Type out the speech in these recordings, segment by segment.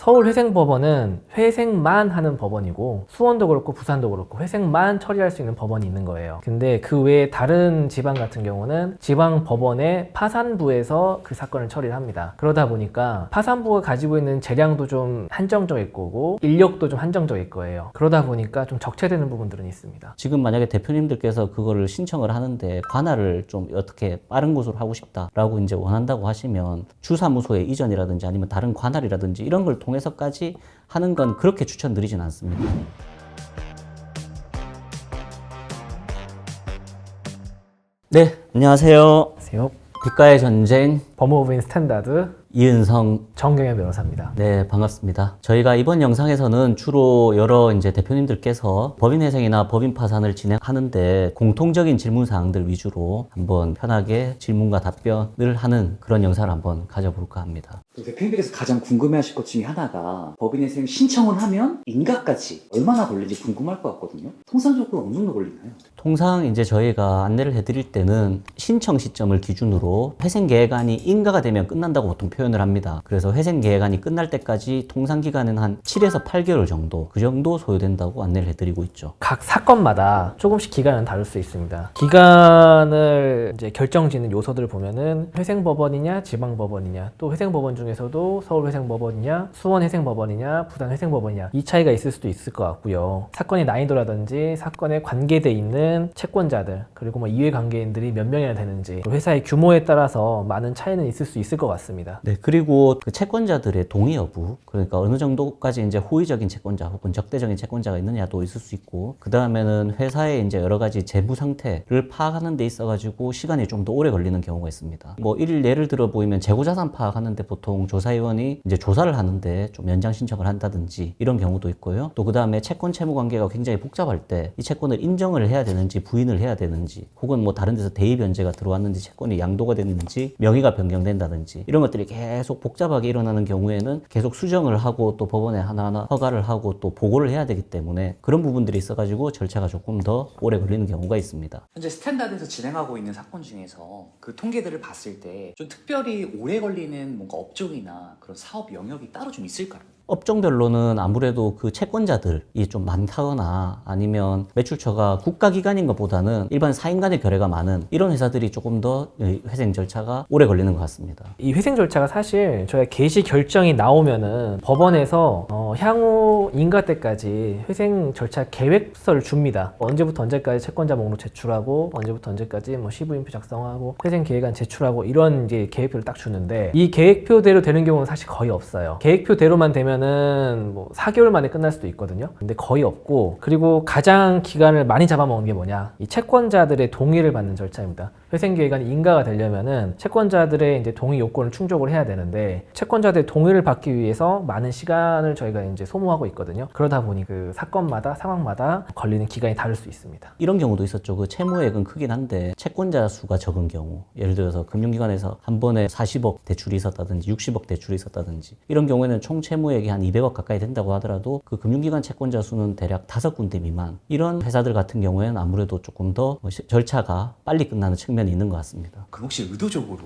서울회생법원은 회생만 하는 법원이고 수원도 그렇고 부산도 그렇고 회생만 처리할 수 있는 법원이 있는 거예요. 근데 그 외에 다른 지방 같은 경우는 지방법원의 파산부에서 그 사건을 처리를 합니다. 그러다 보니까 파산부가 가지고 있는 재량도 좀 한정적일 거고 인력도 좀 한정적일 거예요. 그러다 보니까 좀 적체되는 부분들은 있습니다. 지금 만약에 대표님들께서 그거를 신청을 하는데 관할을 좀 어떻게 빠른 곳으로 하고 싶다라고 이제 원한다고 하시면 주사무소의 이전이라든지 아니면 다른 관할이라든지 이런 걸 통해서까지 하는 건 그렇게 추천드리진 않습니다. 네, 안녕하세요. 안녕하세요. 국가의 전쟁 법무법인 스탠다드 이은성. 정경현 변호사입니다. 네, 반갑습니다. 저희가 이번 영상에서는 주로 여러 이제 대표님들께서 법인회생이나 법인파산을 진행하는데 공통적인 질문 사항들 위주로 한번 편하게 질문과 답변을 하는 그런 영상을 한번 가져볼까 합니다. 대표님께서 가장 궁금해하실 것 중에 하나가 법인회생 신청을 하면 인가까지 얼마나 걸리는지 궁금할 것 같거든요. 통상적으로 어느 정도 걸리나요? 통상 이제 저희가 안내를 해드릴 때는 신청 시점을 기준으로 회생계획안이 인가가 되면 끝난다고 보통 표현을 합니다. 그래서 회생계획안이 끝날 때까지 통상 기간은 한 7에서 8개월 정도, 그 정도 소요된다고 안내를 해드리고 있죠. 각 사건마다 조금씩 기간은 다를 수 있습니다. 기간을 이제 결정짓는 요소들을 보면은 회생법원이냐 지방법원이냐, 또 회생법원 중에서도 서울회생법원이냐 수원회생법원이냐 부산회생법원이냐 이 차이가 있을 수도 있을 것 같고요. 사건의 난이도라든지 사건에 관계돼 있는 채권자들 그리고 뭐 이해관계인들이 몇 명이나 되는지 회사의 규모에 따라서 많은 차이는 있을 수 있을 것 같습니다. 네, 그리고 그 채권자들의 동의 여부, 그러니까 어느 정도까지 이제 호의적인 채권자 혹은 적대적인 채권자가 있느냐도 있을 수 있고, 그 다음에는 회사의 이제 여러 가지 재무 상태를 파악하는 데 있어가지고 시간이 좀 더 오래 걸리는 경우가 있습니다. 뭐 예를 들어 보이면 재고자산 파악하는데 보통 조사위원이 이제 조사를 하는데 좀 연장 신청을 한다든지 이런 경우도 있고요. 또 그 다음에 채권 채무 관계가 굉장히 복잡할 때 이 채권을 인정을 해야 되는지 부인을 해야 되는지, 혹은 뭐 다른 데서 대의 변제가 들어왔는지 채권이 양도가 됐는지 명의가 변경된다든지 이런 것들이 계속 복잡하게 일어나는 경우에는 계속 수정을 하고 또 법원에 하나하나 허가를 하고 또 보고를 해야 되기 때문에 그런 부분들이 있어가지고 절차가 조금 더 오래 걸리는 경우가 있습니다. 현재 스탠다드에서 진행하고 있는 사건 중에서 그 통계들을 봤을 때 좀 특별히 오래 걸리는 뭔가 업종이나 그런 사업 영역이 따로 좀 있을까요? 업종별로는 아무래도 그 채권자들이 좀 많다거나 아니면 매출처가 국가기관인 것보다는 일반 사인 간의 거래가 많은 이런 회사들이 조금 더 회생 절차가 오래 걸리는 것 같습니다. 이 회생 절차가 사실 저희가 개시 결정이 나오면은 법원에서 향후 인가 때까지 회생 절차 계획서를 줍니다. 언제부터 언제까지 채권자 목록 제출하고 언제부터 언제까지 뭐 시부인표 작성하고 회생 계획안 제출하고 이런 이제 계획표를 딱 주는데 이 계획표대로 되는 경우는 사실 거의 없어요. 계획표대로만 되면은 뭐 4개월 만에 끝날 수도 있거든요. 근데 거의 없고, 그리고 가장 기간을 많이 잡아먹는 게 뭐냐, 이 채권자들의 동의를 받는 절차입니다. 회생계획안이 인가가 되려면은 채권자들의 이제 동의 요건을 충족을 해야 되는데 채권자들의 동의를 받기 위해서 많은 시간을 저희가 이제 소모하고 있거든요. 그러다 보니 그 사건마다 상황마다 걸리는 기간이 다를 수 있습니다. 이런 경우도 있었죠. 그 채무액은 크긴 한데 채권자 수가 적은 경우, 예를 들어서 금융기관에서 한 번에 40억 대출이 있었다든지 60억 대출이 있었다든지 이런 경우에는 총 채무액이 한 200억 가까이 된다고 하더라도 그 금융기관 채권자 수는 대략 5군데 미만, 이런 회사들 같은 경우에는 아무래도 조금 더 절차가 빨리 끝나는 측면이 있는 것 같습니다. 그럼 혹시 의도적으로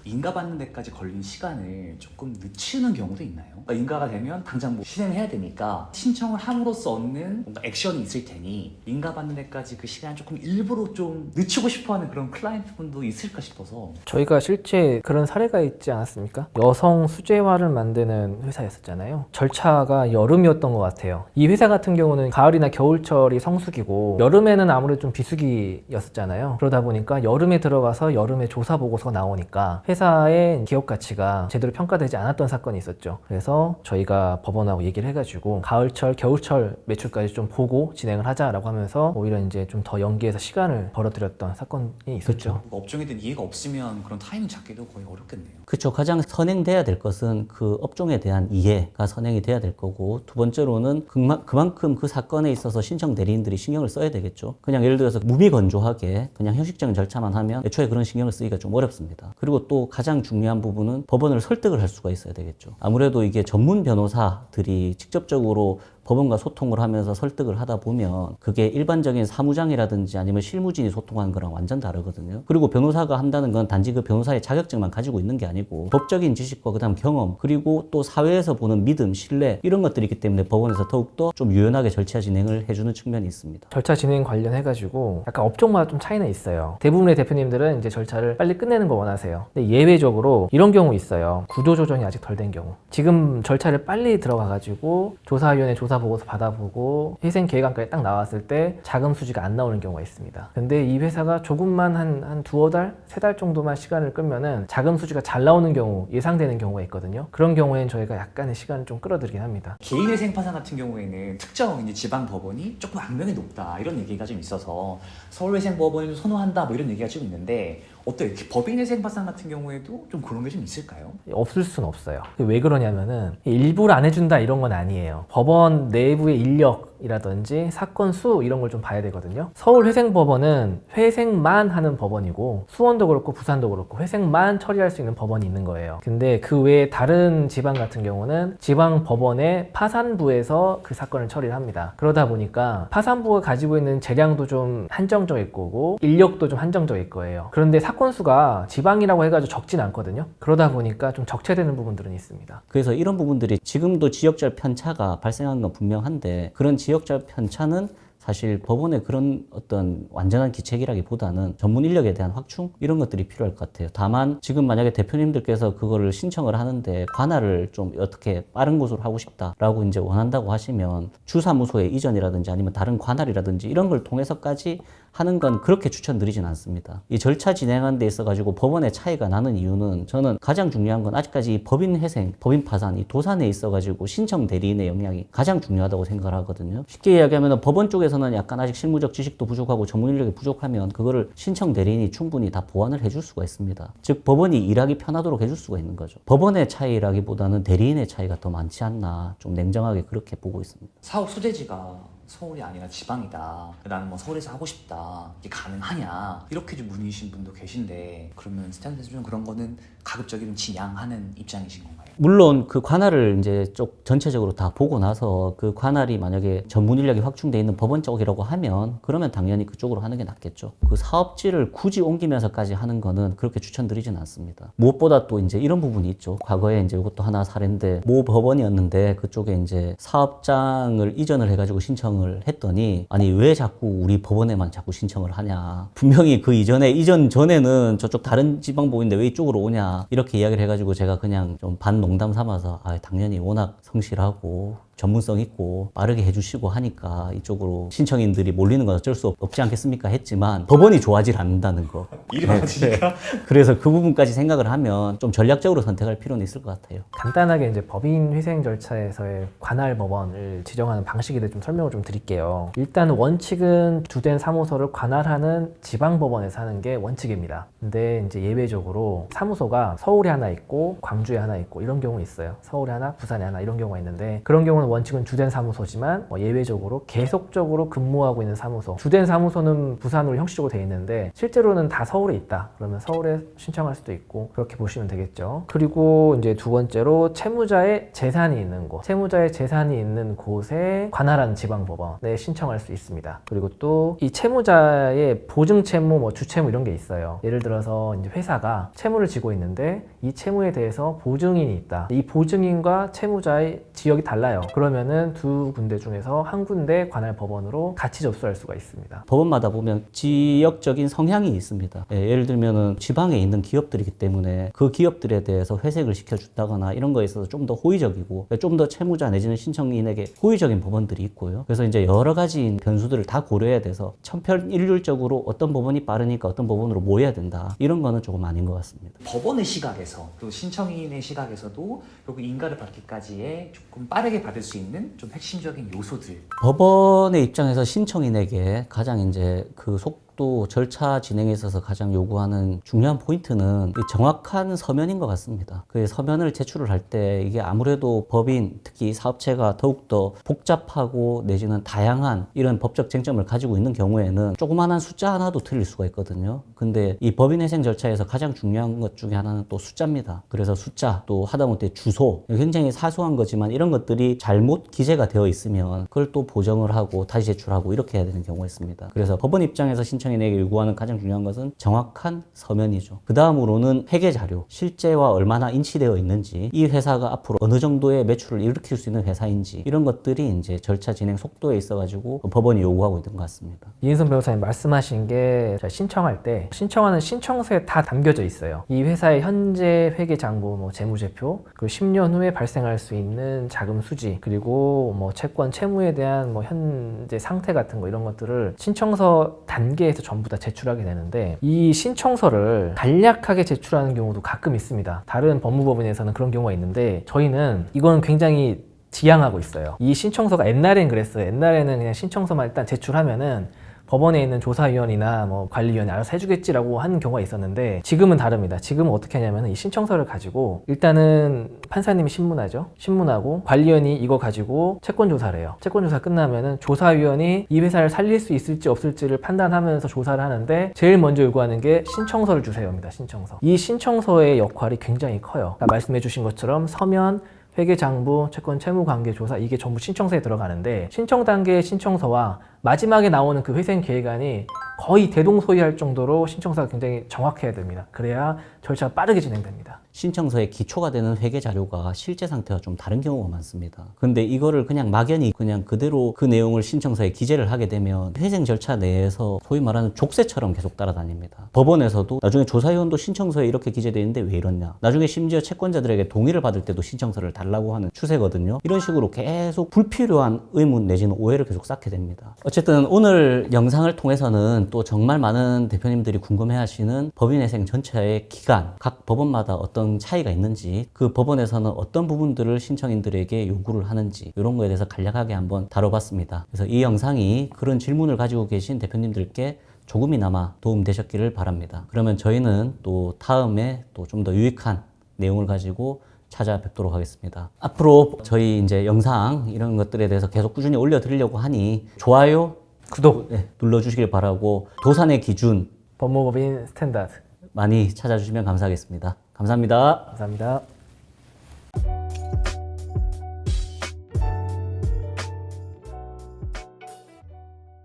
인가 받는 데까지 걸리는 시간을 조금 늦추는 경우도 있나요? 그러니까 인가가 되면 당장 뭐 실행해야 되니까 신청을 함으로써 얻는 뭔가 액션이 있을 테니 인가 받는 데까지 그 시간 조금 일부러 좀 늦추고 싶어하는 그런 클라이언트 분도 있을까 싶어서. 저희가 실제 그런 사례가 있지 않았습니까? 여성 수제화를 만드는 회사였었잖아요. 절차가 여름이었던 것 같아요. 이 회사 같은 경우는 가을이나 겨울철이 성수기고 여름에는 아무래도 좀 비수기였었잖아요. 그러다 보니까 여름에 들어가서 여름에 조사 보고서가 나오니까 회사의 기업 가치가 제대로 평가되지 않았던 사건이 있었죠. 그래서 저희가 법원하고 얘기를 해가지고 가을철, 겨울철 매출까지 좀 보고 진행을 하자라고 하면서 오히려 이제 좀 더 연기해서 시간을 벌어들였던 사건이 있었죠. 업종에 대한 이해가 없으면 그런 타이밍 잡기도 거의 어렵겠네요. 그렇죠. 가장 선행돼야 될 것은 그 업종에 대한 이해가 선행이 돼야 될 거고, 두 번째로는 그만큼 그 사건에 있어서 신청 대리인들이 신경을 써야 되겠죠. 그냥 예를 들어서 무미건조하게 그냥 형식적인 절차만 하면 애초에 그런 신경을 쓰기가 좀 어렵습니다. 그리고 또 가장 중요한 부분은 법원을 설득을 할 수가 있어야 되겠죠. 아무래도 이게 전문 변호사들이 직접적으로 법원과 소통을 하면서 설득을 하다 보면 그게 일반적인 사무장이라든지 아니면 실무진이 소통하는 거랑 완전 다르거든요. 그리고 변호사가 한다는 건 단지 그 변호사의 자격증만 가지고 있는 게 아니고 법적인 지식과 그다음 경험 그리고 또 사회에서 보는 믿음, 신뢰 이런 것들이 있기 때문에 법원에서 더욱더 좀 유연하게 절차 진행을 해주는 측면이 있습니다. 절차 진행 관련해가지고 약간 업종마다 좀 차이는 있어요. 대부분의 대표님들은 이제 절차를 빨리 끝내는 걸 원하세요. 근데 예외적으로 이런 경우 있어요. 구조조정이 아직 덜 된 경우. 지금 절차를 빨리 들어가가지고 조사위원회 조사 보고서 받아보고 회생 계획안까지 딱 나왔을 때 자금 수지가 안 나오는 경우가 있습니다. 근데 이 회사가 조금만 한 두어 달, 세 달 정도만 시간을 끌면은 자금 수지가 잘 나오는 경우, 예상되는 경우가 있거든요. 그런 경우에는 저희가 약간의 시간을 좀 끌어들이긴 합니다. 개인회생 파산 같은 경우에는 특정 이제 지방 법원이 조금 악명이 높다 이런 얘기가 좀 있어서 서울회생법원을 좀 선호한다 뭐 이런 얘기가 좀 있는데 어때요? 법인회생 파산 같은 경우에도 좀 그런 게 좀 있을까요? 없을 수는 없어요. 왜 그러냐면은 일부러 안 해준다 이런 건 아니에요. 법원 내부의 인력이라든지 사건 수 이런 걸 좀 봐야 되거든요. 서울회생법원은 회생만 하는 법원이고 수원도 그렇고 부산도 그렇고 회생만 처리할 수 있는 법원이 있는 거예요. 근데 그 외에 다른 지방 같은 경우는 지방 법원의 파산부에서 그 사건을 처리를 합니다. 그러다 보니까 파산부가 가지고 있는 재량도 좀 한정적일 거고 인력도 좀 한정적일 거예요. 그런데 사건 수가 지방이라고 해가지고 적진 않거든요. 그러다 보니까 좀 적체되는 부분들은 있습니다. 그래서 이런 부분들이 지금도 지역별 편차가 발생한 건 분명한데 그런 지역별 편차는 사실 법원의 그런 어떤 완전한 기책이라기보다는 전문 인력에 대한 확충 이런 것들이 필요할 것 같아요. 다만 지금 만약에 대표님들께서 그거를 신청을 하는데 관할을 좀 어떻게 빠른 곳으로 하고 싶다라고 이제 원한다고 하시면 주사무소의 이전이라든지 아니면 다른 관할이라든지 이런 걸 통해서까지 하는 건 그렇게 추천드리진 않습니다. 이 절차 진행하는 데 있어 가지고 법원의 차이가 나는 이유는 저는 가장 중요한 건 아직까지 이 법인 회생, 법인 파산, 이 도산에 있어 가지고 신청 대리인의 영향이 가장 중요하다고 생각을 하거든요. 쉽게 이야기하면 법원 쪽에서는 약간 아직 실무적 지식도 부족하고 전문 인력이 부족하면 그거를 신청 대리인이 충분히 다 보완을 해줄 수가 있습니다. 즉 법원이 일하기 편하도록 해줄 수가 있는 거죠. 법원의 차이라기보다는 대리인의 차이가 더 많지 않나 좀 냉정하게 그렇게 보고 있습니다. 사업 소재지가 서울이 아니라 지방이다. 나는 뭐 서울에서 하고 싶다. 이게 가능하냐? 이렇게 좀 문의신 분도 계신데 그러면 스탠드에서 좀 그런 거는 가급적이면 지양하는 입장이신 건가요? 물론 그 관할을 이제 쪽 전체적으로 다 보고 나서 그 관할이 만약에 전문 인력이 확충돼 있는 법원 쪽이라고 하면 그러면 당연히 그쪽으로 하는 게 낫겠죠. 그 사업지를 굳이 옮기면서까지 하는 거는 그렇게 추천드리진 않습니다. 무엇보다 또 이제 이런 부분이 있죠. 과거에 이제 이것도 하나 사례인데 모 법원이었는데 그쪽에 이제 사업장을 이전을 해가지고 신청을 했더니 아니 왜 자꾸 우리 법원에만 자꾸 신청을 하냐. 분명히 그 이전 전에는 저쪽 다른 지방법인데 왜 이쪽으로 오냐. 이렇게 이야기를 해가지고 제가 그냥 좀 농담 삼아서 당연히 워낙 성실하고 전문성 있고 빠르게 해주시고 하니까 이쪽으로 신청인들이 몰리는 건 어쩔 수 없지 않겠습니까 했지만 법원이 좋아하지 않는다는 거. 일이 많아지니까. 그래서 그 부분까지 생각을 하면 좀 전략적으로 선택할 필요는 있을 것 같아요. 간단하게 이제 법인 회생 절차에서의 관할 법원을 지정하는 방식에 대해 좀 설명을 좀 드릴게요. 일단 원칙은 주된 사무소를 관할하는 지방 법원에서 하는 게 원칙입니다. 근데 이제 예외적으로 사무소가 서울에 하나 있고 광주에 하나 있고 이런 경우 있어요. 서울에 하나, 부산에 하나 이런 경우가 있는데 그런 경우는 원칙은 주된 사무소지만 예외적으로 계속적으로 근무하고 있는 사무소, 주된 사무소는 부산으로 형식적으로 돼 있는데 실제로는 다 서울에 있다. 그러면 서울에 신청할 수도 있고 그렇게 보시면 되겠죠. 그리고 이제 두 번째로 채무자의 재산이 있는 곳, 채무자의 재산이 있는 곳에 관할하는 지방법원에 신청할 수 있습니다. 그리고 또 이 채무자의 보증 채무, 뭐 주채무 이런 게 있어요. 예를 들어서 이제 회사가 채무를 지고 있는데 이 채무에 대해서 보증인이 있다. 이 보증인과 채무자의 지역이 달라요. 그러면은 두 군데 중에서 한 군데 관할 법원으로 같이 접수할 수가 있습니다. 법원마다 보면 지역적인 성향이 있습니다. 예를 들면은 지방에 있는 기업들이기 때문에 그 기업들에 대해서 회색을 시켜준다거나 이런 거에 있어서 좀 더 호의적이고 좀 더 채무자 내지는 신청인에게 호의적인 법원들이 있고요. 그래서 이제 여러 가지 변수들을 다 고려해야 돼서 천편일률적으로 어떤 법원이 빠르니까 어떤 법원으로 모여야 된다. 이런 거는 조금 아닌 것 같습니다. 법원의 시각에서 또 신청인의 시각에서도 결국 인가를 받기까지의 조금 빠르게 받을 수 있는 좀 핵심적인 요소들. 법원의 입장에서 신청인에게 가장 이제 그 또 절차 진행에 있어서 가장 요구하는 중요한 포인트는 이 정확한 서면인 것 같습니다. 그 서면을 제출을 할 때 이게 아무래도 법인, 특히 사업체가 더욱더 복잡하고 내지는 다양한 이런 법적 쟁점을 가지고 있는 경우에는 조그만한 숫자 하나도 틀릴 수가 있거든요. 근데 이 법인회생 절차에서 가장 중요한 것 중에 하나는 또 숫자입니다. 그래서 숫자, 또 하다못해 주소, 굉장히 사소한 거지만 이런 것들이 잘못 기재가 되어 있으면 그걸 또 보정을 하고 다시 제출하고 이렇게 해야 되는 경우가 있습니다. 그래서 법원 입장에서 신청인에게 요구하는 가장 중요한 것은 정확한 서면이죠. 그 다음으로는 회계 자료, 실제와 얼마나 인치되어 있는지, 이 회사가 앞으로 어느 정도의 매출을 일으킬 수 있는 회사인지, 이런 것들이 이제 절차 진행 속도에 있어가지고 법원이 요구하고 있는 것 같습니다. 이인선 변호사님 말씀하신 게 제가 신청할 때 신청하는 신청서에 다 담겨져 있어요. 이 회사의 현재 회계 장부, 뭐 재무제표, 그리고 10년 후에 발생할 수 있는 자금 수지, 그리고 뭐 채권 채무에 대한 뭐 현재 상태 같은 거 이런 것들을 신청서 단계에서 전부 다 제출하게 되는데, 이 신청서를 간략하게 제출하는 경우도 가끔 있습니다. 다른 법무법인에서는 그런 경우가 있는데 저희는 이건 굉장히 지양하고 있어요. 이 신청서가 옛날엔 그랬어요. 옛날에는 그냥 신청서만 일단 제출하면은 법원에 있는 조사위원이나 뭐 관리위원이 알아서 해주겠지라고 하는 경우가 있었는데, 지금은 다릅니다. 지금은 어떻게 하냐면 이 신청서를 가지고 일단은 판사님이 신문하죠. 신문하고 관리위원이 이거 가지고 채권 조사를 해요. 채권 조사 끝나면은 조사위원이 이 회사를 살릴 수 있을지 없을지를 판단하면서 조사를 하는데, 제일 먼저 요구하는 게 신청서를 주세요입니다. 신청서. 이 신청서의 역할이 굉장히 커요. 그러니까 말씀해 주신 것처럼 서면, 회계장부, 채권 채무관계조사, 이게 전부 신청서에 들어가는데, 신청 단계의 신청서와 마지막에 나오는 그 회생계획안이 거의 대동소이할 정도로 신청서가 굉장히 정확해야 됩니다. 그래야 절차가 빠르게 진행됩니다. 신청서의 기초가 되는 회계 자료가 실제 상태와 좀 다른 경우가 많습니다. 근데 이거를 그냥 막연히 그냥 그대로 그 내용을 신청서에 기재를 하게 되면 회생 절차 내에서 소위 말하는 족쇄처럼 계속 따라다닙니다. 법원에서도 나중에 조사위원도 신청서에 이렇게 기재되어 있는데 왜 이러냐, 나중에 심지어 채권자들에게 동의를 받을 때도 신청서를 달라고 하는 추세거든요. 이런 식으로 계속 불필요한 의문 내지는 오해를 계속 쌓게 됩니다. 어쨌든 오늘 영상을 통해서는 또 정말 많은 대표님들이 궁금해하시는 법인회생 전체의 기간, 각 법원마다 어떤 차이가 있는지, 그 법원에서는 어떤 부분들을 신청인들에게 요구를 하는지, 이런 거에 대해서 간략하게 한번 다뤄봤습니다. 그래서 이 영상이 그런 질문을 가지고 계신 대표님들께 조금이나마 도움되셨기를 바랍니다. 그러면 저희는 또 다음에 또 좀 더 유익한 내용을 가지고 찾아뵙도록 하겠습니다. 앞으로 저희 이제 영상 이런 것들에 대해서 계속 꾸준히 올려드리려고 하니 좋아요, 구독, 눌러주시길 바라고, 도산의 기준 법무법인 스탠다드. 많이 찾아주시면 감사하겠습니다. 감사합니다. 감사합니다.